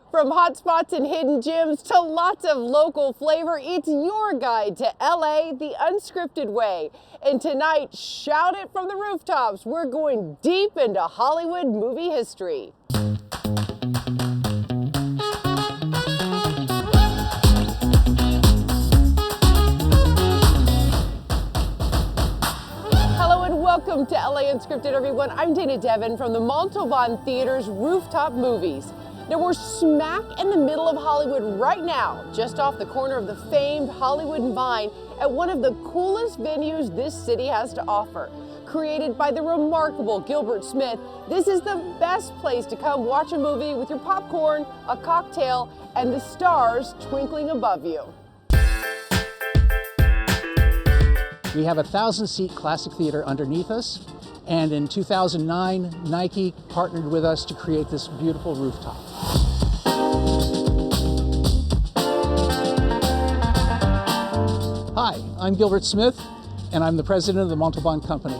From hotspots and hidden gems to lots of local flavor, it's your guide to LA the unscripted way. And tonight, shout it from the rooftops, we're going deep into Hollywood movie history. Hello and welcome to LA Unscripted, everyone. I'm Dana Devin from the Montalban Theater's Rooftop Movies. Now we're smack in the middle of Hollywood right now, just off the corner of the famed Hollywood and Vine at one of the coolest venues this city has to offer. Created by the remarkable Gilbert Smith, this is the best place to come watch a movie with your popcorn, a cocktail, and the stars twinkling above you. We have a 1,000-seat classic theater underneath us, and in 2009, Nike partnered with us to create this beautiful rooftop. Hi, I'm Gilbert Smith, and I'm the president of the Montalban Company.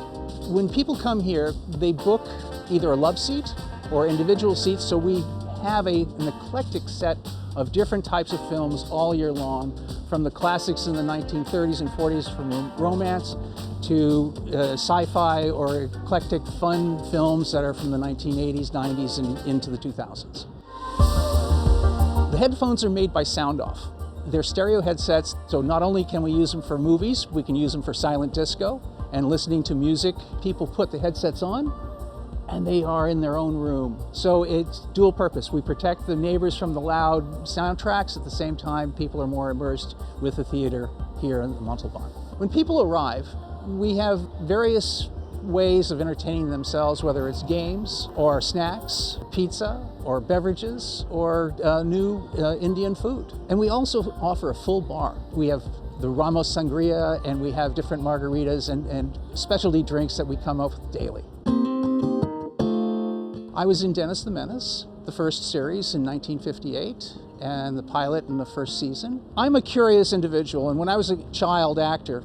When people come here, they book either a love seat or individual seats, so we have an eclectic set of different types of films all year long, from the classics in the 1930s and 40s, from romance to sci-fi or eclectic fun films that are from the 1980s, 90s, and into the 2000s. The headphones are made by Sound Off. They're stereo headsets, so not only can we use them for movies, we can use them for silent disco and listening to music. People put the headsets on and they are in their own room. So it's dual purpose. We protect the neighbors from the loud soundtracks. At the same time, people are more immersed with the theater here in Montalban. When people arrive, we have various ways of entertaining themselves, whether it's games or snacks, pizza or beverages or new Indian food. And we also offer a full bar. We have the Ramos Sangria, and we have different margaritas and specialty drinks that we come up with daily. I was in Dennis the Menace, the first series in 1958, and the pilot in the first season. I'm a curious individual, and when I was a child actor,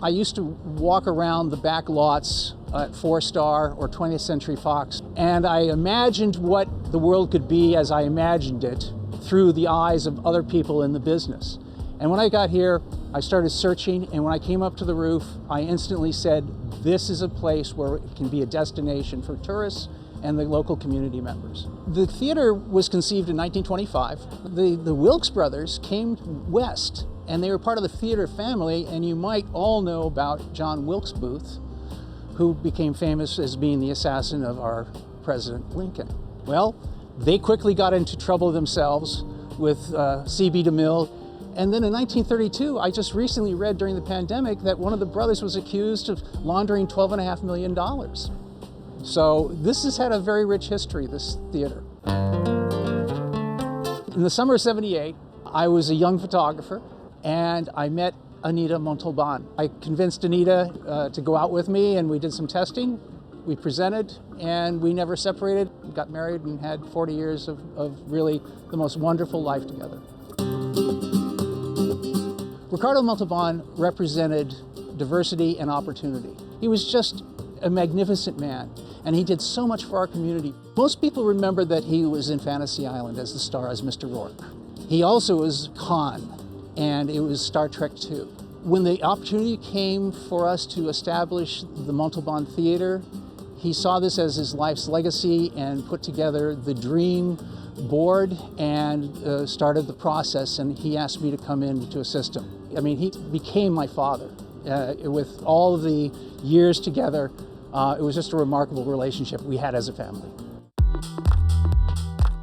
I used to walk around the back lots at 4-Star or 20th Century Fox, and I imagined what the world could be as I imagined it through the eyes of other people in the business. And when I got here, I started searching, and when I came up to the roof, I instantly said, this is a place where it can be a destination for tourists and the local community members. The theater was conceived in 1925. The Wilkes brothers came west, and they were part of the theater family, and you might all know about John Wilkes Booth, who became famous as being the assassin of our President Lincoln. Well, they quickly got into trouble themselves with C.B. DeMille, and then in 1932, I just recently read during the pandemic that one of the brothers was accused of laundering $12.5 million. So this has had a very rich history, this theater. In the summer of '78, I was a young photographer, and I met Anita Montalban. I convinced Anita to go out with me, and we did some testing. We presented, and we never separated. We got married and had 40 years of really the most wonderful life together. Ricardo Montalban represented diversity and opportunity. He was just a magnificent man, and he did so much for our community. Most people remember that he was in Fantasy Island as the star as Mr. Rourke. He also was Khan, and it was Star Trek II. When the opportunity came for us to establish the Montalban Theater, he saw this as his life's legacy and put together the dream board and started the process, and he asked me to come in to assist him. I mean, he became my father. With all of the years together, it was just a remarkable relationship we had as a family.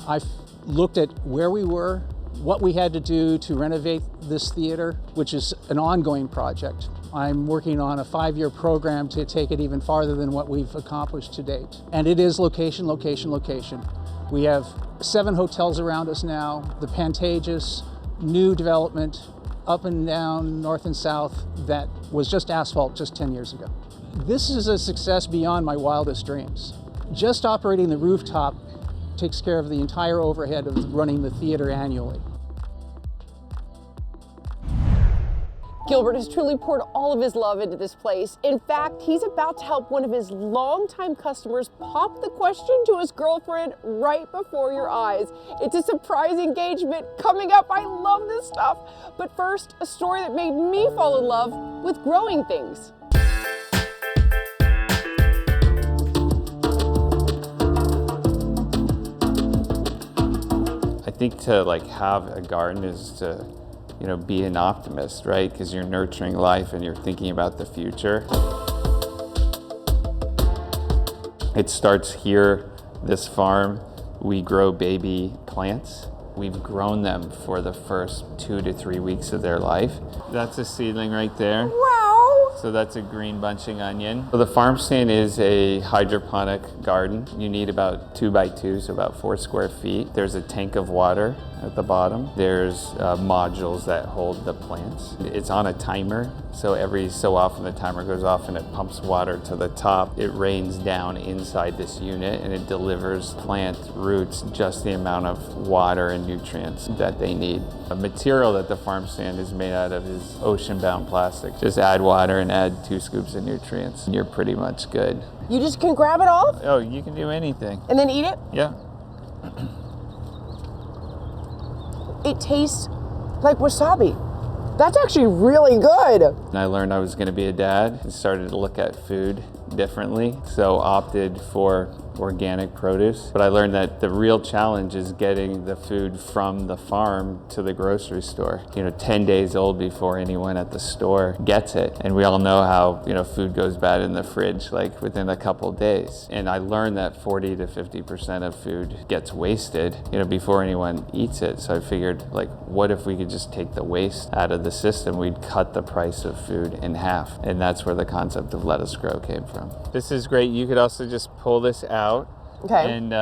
I've looked at where we were, what we had to do to renovate this theater, which is an ongoing project. I'm working on a 5-year program to take it even farther than what we've accomplished to date. And it is location, location, location. We have 7 hotels around us now, the Pantages, new development, up and down, north and south, that was just asphalt just 10 years ago. This is a success beyond my wildest dreams. Just operating the rooftop takes care of the entire overhead of running the theater annually. Gilbert has truly poured all of his love into this place. In fact, he's about to help one of his longtime customers pop the question to his girlfriend right before your eyes. It's a surprise engagement coming up. I love this stuff. But first, a story that made me fall in love with growing things. I think to have a garden is to, be an optimist, right? Because you're nurturing life and you're thinking about the future. It starts here, this farm. We grow baby plants. We've grown them for the first 2 to 3 weeks of their life. That's a seedling right there. Wow! So that's a green bunching onion. So the farm stand is a hydroponic garden. You need about 2 by 2, so about 4 square feet. There's a tank of water at the bottom. There's modules that hold the plants. It's on a timer, so every so often the timer goes off and it pumps water to the top. It rains down inside this unit and it delivers plant roots just the amount of water and nutrients that they need. The material that the farm stand is made out of is ocean-bound plastic. Just add water and add 2 scoops of nutrients and you're pretty much good. You just can grab it off? Oh, you can do anything. And then eat it? Yeah. It tastes like wasabi. That's actually really good. And I learned I was going to be a dad and started to look at food differently, so opted for organic produce. But I learned that the real challenge is getting the food from the farm to the grocery store. 10 days old before anyone at the store gets it. And we all know how, food goes bad in the fridge within a couple days. And I learned that 40 to 50% of food gets wasted, before anyone eats it. So I figured, what if we could just take the waste out of the system? We'd cut the price of food in half. And that's where the concept of Let Us Grow came from. This is great. You could also just pull this out. Okay. And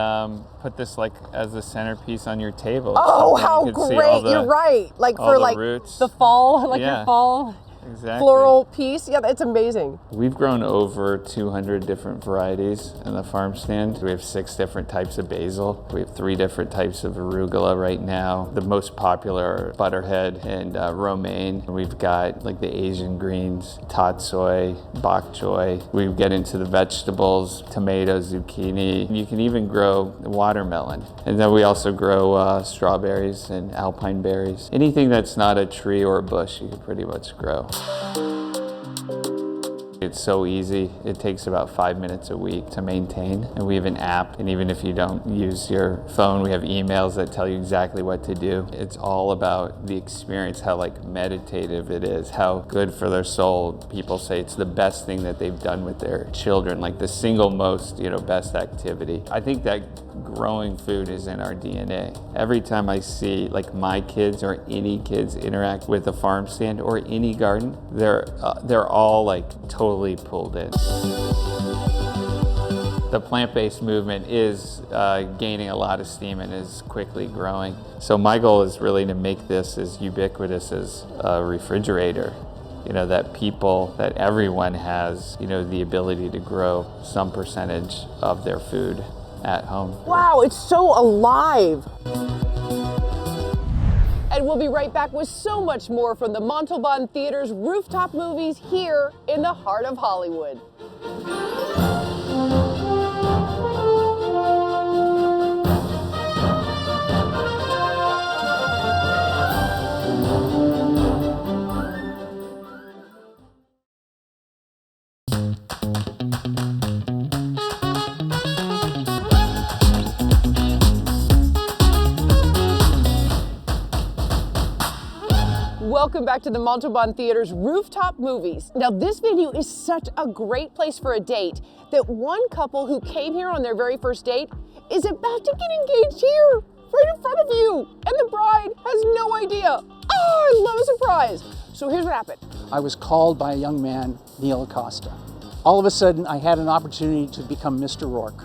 put this as a centerpiece on your table. Oh, So how you could see great! all the- You're right. all For the roots. the fall, Yeah. your fall Exactly. floral piece. Yeah, it's amazing. We've grown over 200 different varieties in the farm stand. We have 6 different types of basil. We have 3 different types of arugula right now. The most popular are butterhead and romaine. We've got the Asian greens, tatsoi, bok choy. We get into the vegetables, tomatoes, zucchini. You can even grow watermelon. And then we also grow strawberries and alpine berries. Anything that's not a tree or a bush, you can pretty much grow. It's so easy. It takes about 5 minutes a week to maintain. And we have an app, and even if you don't use your phone, we have emails that tell you exactly what to do. It's all about the experience, how meditative it is, how good for their soul. People say it's the best thing that they've done with their children, the single most, best activity. I think that growing food is in our DNA. Every time I see my kids or any kids interact with a farm stand or any garden, they're all totally pulled in. The plant-based movement is gaining a lot of steam and is quickly growing. So my goal is really to make this as ubiquitous as a refrigerator. That everyone has, the ability to grow some percentage of their food at home. Wow, it's so alive. And we'll be right back with so much more from the Montalban Theater's rooftop movies here in the heart of Hollywood. Welcome back to the Montalban Theater's rooftop movies. Now, this venue is such a great place for a date that one couple who came here on their very first date is about to get engaged here, right in front of you. And the bride has no idea. Oh, I love a surprise. So here's what happened. I was called by a young man, Neil Acosta. All of a sudden, I had an opportunity to become Mr. Rourke,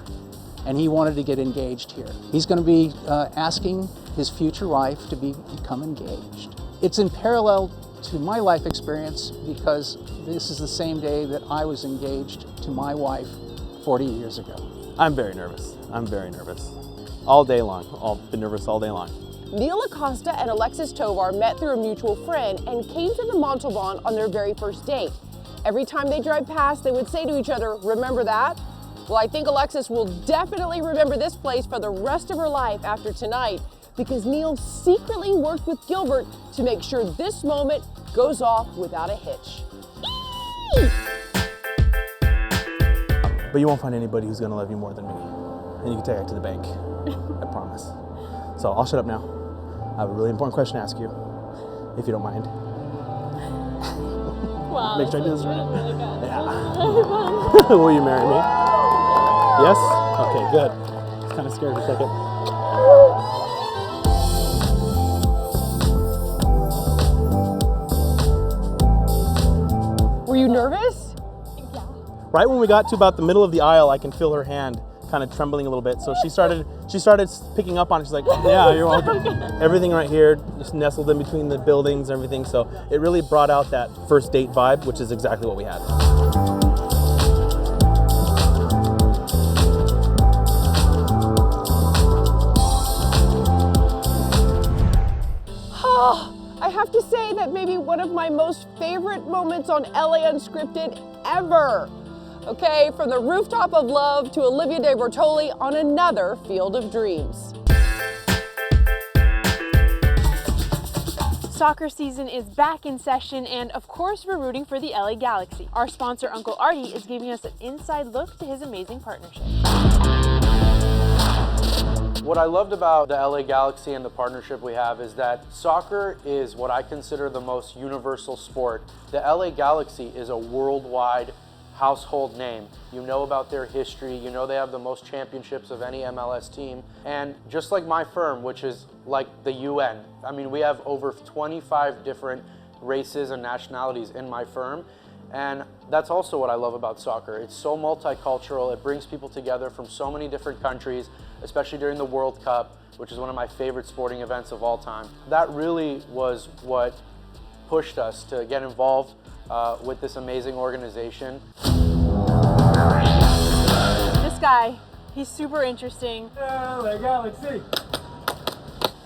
and he wanted to get engaged here. He's going to be asking his future wife to become engaged. It's in parallel to my life experience because this is the same day that I was engaged to my wife 40 years ago. I'm very nervous. I'm very nervous. All day long. Been nervous all day long. Neil Acosta and Alexis Tovar met through a mutual friend and came to the Montalban on their very first date. Every time they drive past, they would say to each other, "Remember that?" Well, I think Alexis will definitely remember this place for the rest of her life after tonight, because Neil secretly worked with Gilbert to make sure this moment goes off without a hitch. But you won't find anybody who's gonna love you more than me. And you can take it to the bank, I promise. So I'll shut up now. I have a really important question to ask you, if you don't mind. Wow. Make sure I do this right. Really good. Yeah. Will you marry me? Yes? Okay, good. I was kind of scared for a second. Were you nervous? Yeah. Right when we got to about the middle of the aisle, I can feel her hand kind of trembling a little bit. So she started picking up on it. She's like, "Yeah, you're welcome." Everything right here, just nestled in between the buildings and everything. So it really brought out that first date vibe, which is exactly what we had. I have to say that maybe one of my most favorite moments on LA Unscripted ever. Okay, from the rooftop of love to Olivia de Bortoli on another Field of Dreams. Soccer season is back in session, and of course we're rooting for the LA Galaxy. Our sponsor, Uncle Artie, is giving us an inside look to his amazing partnership. What I loved about the LA Galaxy and the partnership we have is that soccer is what I consider the most universal sport. The LA Galaxy is a worldwide household name. You know about their history, you know they have the most championships of any MLS team. And just like my firm, which is like the UN, I mean, we have over 25 different races and nationalities in my firm. And that's also what I love about soccer. It's so multicultural, it brings people together from so many different countries, especially during the World Cup, which is one of my favorite sporting events of all time. That really was what pushed us to get involved with this amazing organization. This guy, he's super interesting. LA Galaxy.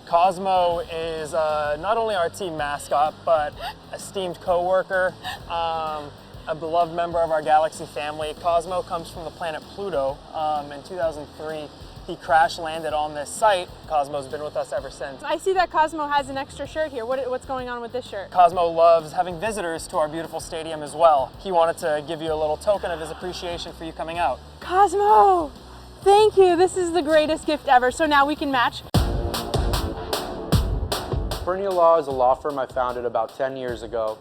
Cosmo is not only our team mascot, but esteemed co-worker, a beloved member of our Galaxy family. Cosmo comes from the planet Pluto. In 2003, he crash landed on this site. Cosmo's been with us ever since. I see that Cosmo has an extra shirt here. What's going on with this shirt? Cosmo loves having visitors to our beautiful stadium as well. He wanted to give you a little token of his appreciation for you coming out. Cosmo, thank you. This is the greatest gift ever. So now we can match. Bernier Law is a law firm I founded about 10 years ago.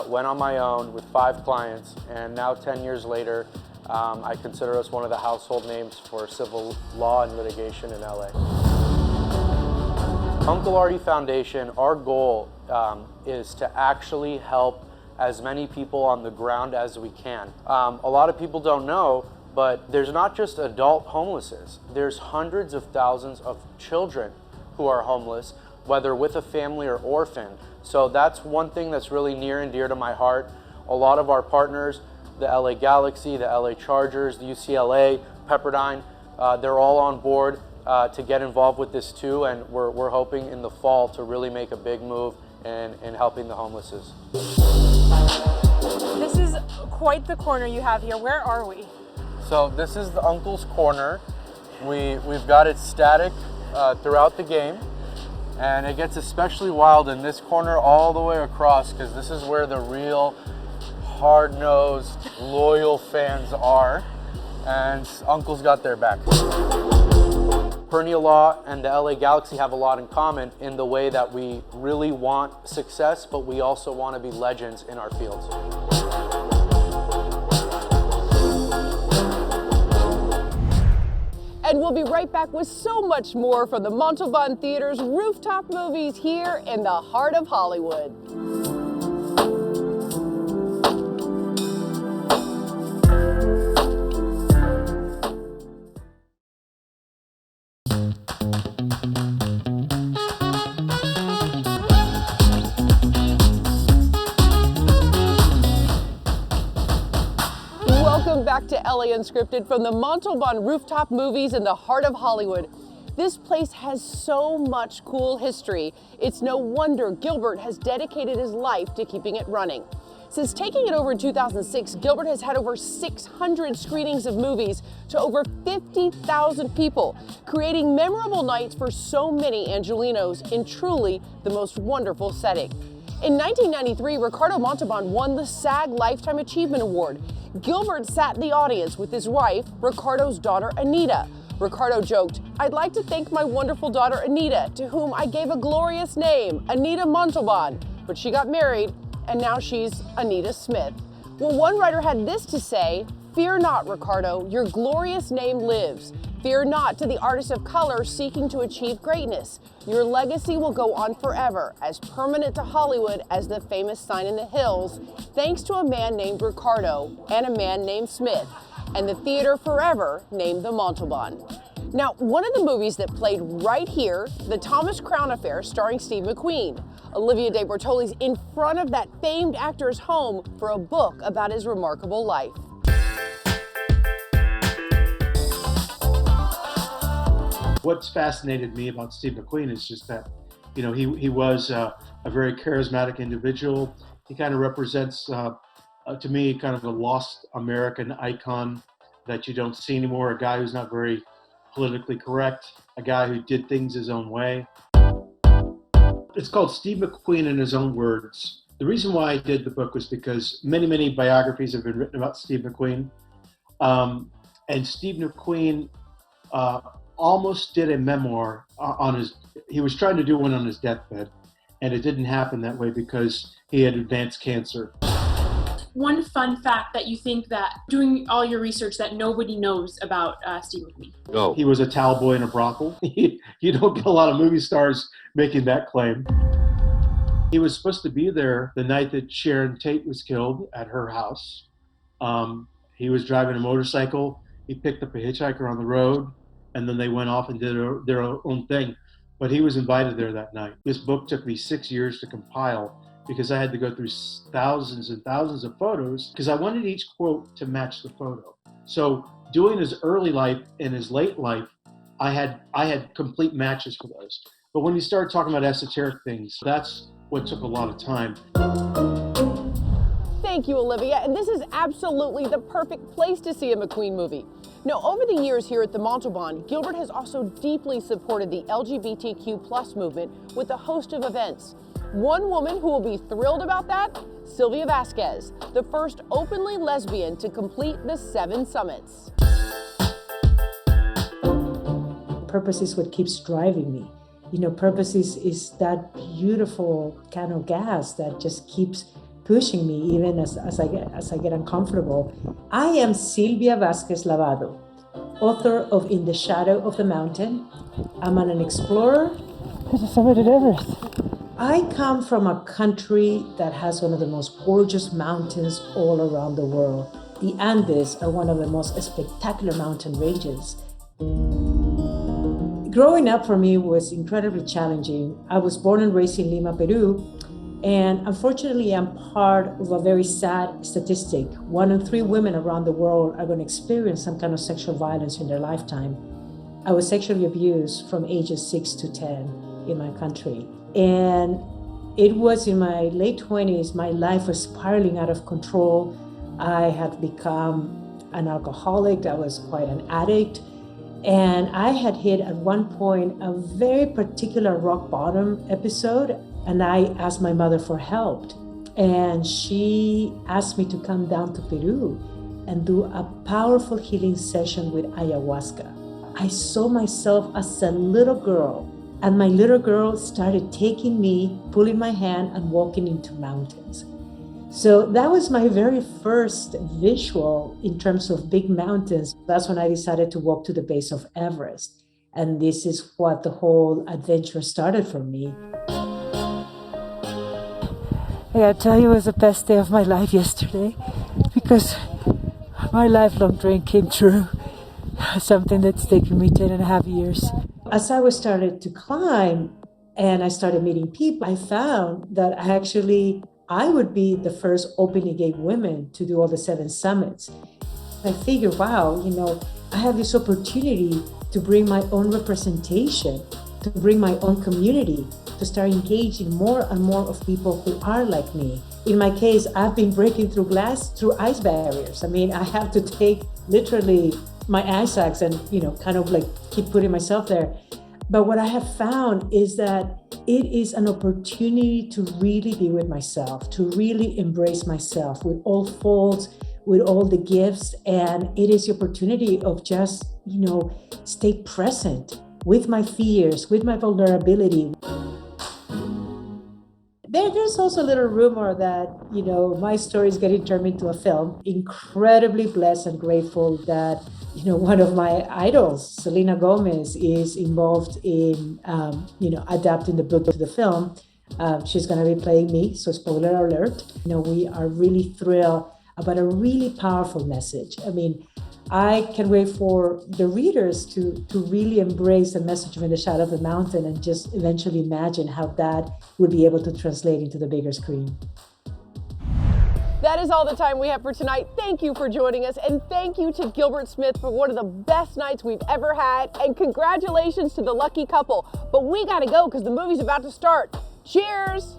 Went on my own with 5 clients, and now 10 years later, I consider us one of the household names for civil law and litigation in LA. Uncle Artie Foundation, our goal is to actually help as many people on the ground as we can. A lot of people don't know, but there's not just adult homelessness. There's hundreds of thousands of children who are homeless, whether with a family or orphan. So that's one thing that's really near and dear to my heart. A lot of our partners, the LA Galaxy, the LA Chargers, the UCLA, Pepperdine, they're all on board to get involved with this too, and we're hoping in the fall to really make a big move in helping the homeless. This is quite the corner you have here. Where are we? So this is the Uncle's Corner. We've got it static throughout the game, and it gets especially wild in this corner all the way across, because this is where the real hard-nosed, loyal fans are, and Uncle's got their back. Bernier Law and the LA Galaxy have a lot in common in the way that we really want success, but we also want to be legends in our fields. And we'll be right back with so much more from the Montalban Theater's rooftop movies here in the heart of Hollywood. Welcome back to LA Unscripted from the Montalban rooftop movies in the heart of Hollywood. This place has so much cool history. It's no wonder Gilbert has dedicated his life to keeping it running. Since taking it over in 2006, Gilbert has had over 600 screenings of movies to over 50,000 people, creating memorable nights for so many Angelinos in truly the most wonderful setting. In 1993, Ricardo Montalban won the SAG Lifetime Achievement Award. Gilbert sat in the audience with his wife, Ricardo's daughter, Anita. Ricardo joked, "I'd like to thank my wonderful daughter, Anita, to whom I gave a glorious name, Anita Montalban, but she got married, and now she's Anita Smith." Well, one writer had this to say, "Fear not, Ricardo, your glorious name lives. Fear not to the artist of color seeking to achieve greatness. Your legacy will go on forever, as permanent to Hollywood as the famous sign in the hills, thanks to a man named Ricardo and a man named Smith, and the theater forever named the Montalban." Now, one of the movies that played right here, The Thomas Crown Affair, starring Steve McQueen. Olivia de Bortoli's in front of that famed actor's home for a book about his remarkable life. What's fascinated me about Steve McQueen is just that, you know, he was a very charismatic individual. He kind of represents, to me, kind of a lost American icon that you don't see anymore, a guy who's not very politically correct, a guy who did things his own way. It's called Steve McQueen in His Own Words. The reason why I did the book was because many biographies have been written about Steve McQueen. And Steve McQueen almost did a memoir he was trying to do one on his deathbed, and it didn't happen that way because he had advanced cancer. One fun fact that you think that doing all your research that nobody knows about Steve McQueen? Go. He was a towel boy in a brothel. You don't get a lot of movie stars making that claim. He was supposed to be there the night that Sharon Tate was killed at her house. He was driving a motorcycle. He picked up a hitchhiker on the road, and then they went off and did their own thing. But he was invited there that night. This book took me 6 years to compile because I had to go through thousands and thousands of photos because I wanted each quote to match the photo. So doing his early life and his late life, I had complete matches for those. But when you start talking about esoteric things, that's what took a lot of time. Thank you, Olivia. And this is absolutely the perfect place to see a McQueen movie. Now, over the years here at the Montalban, Gilbert has also deeply supported the LGBTQ+ movement with a host of events. One woman who will be thrilled about that, Sylvia Vasquez, the first openly lesbian to complete the 7 summits. Purpose is what keeps driving me. You know, purpose is that beautiful kind of gas that just keeps pushing me even as I get uncomfortable. I am Sylvia Vasquez Lavado, author of In the Shadow of the Mountain. I'm an explorer. There's a summit at Everest. I come from a country that has one of the most gorgeous mountains all around the world. The Andes are one of the most spectacular mountain ranges. Growing up for me was incredibly challenging. I was born and raised in Lima, Peru, and unfortunately I'm part of a very sad statistic. 1 in 3 women around the world are going to experience some kind of sexual violence in their lifetime. I was sexually abused from ages 6 to 10 in my country. And it was in my late 20s, my life was spiraling out of control. I had become an alcoholic, I was quite an addict. And I had hit at one point a very particular rock bottom episode, and I asked my mother for help. And she asked me to come down to Peru and do a powerful healing session with ayahuasca. I saw myself as a little girl, and my little girl started taking me, pulling my hand and walking into mountains. So that was my very first visual in terms of big mountains. That's when I decided to walk to the base of Everest. And this is what the whole adventure started for me. I gotta tell you, it was the best day of my life yesterday because my lifelong dream came true. Something that's taken me 10.5 years. As I was started to climb and I started meeting people, I found that I would be the first openly gay woman to do all the 7 summits. I figured, wow, I have this opportunity to bring my own representation, to bring my own community, to start engaging more and more of people who are like me. In my case, I've been breaking through ice barriers. I mean, I have to take literally my ice axe and, kind of like keep putting myself there. But what I have found is that it is an opportunity to really be with myself, to really embrace myself with all faults, with all the gifts. And it is the opportunity of just, stay present with my fears, with my vulnerability. There's also a little rumor that, my story is getting turned into a film. Incredibly blessed and grateful that, one of my idols, Selena Gomez, is involved in, adapting the book to the film. She's going to be playing me, so spoiler alert. We are really thrilled about a really powerful message. I mean, I can wait for the readers to really embrace the message of In the Shadow of the Mountain and just eventually imagine how that would be able to translate into the bigger screen. That is all the time we have for tonight. Thank you for joining us, and thank you to Gilbert Smith for one of the best nights we've ever had, and congratulations to the lucky couple. But we gotta go because the movie's about to start. Cheers!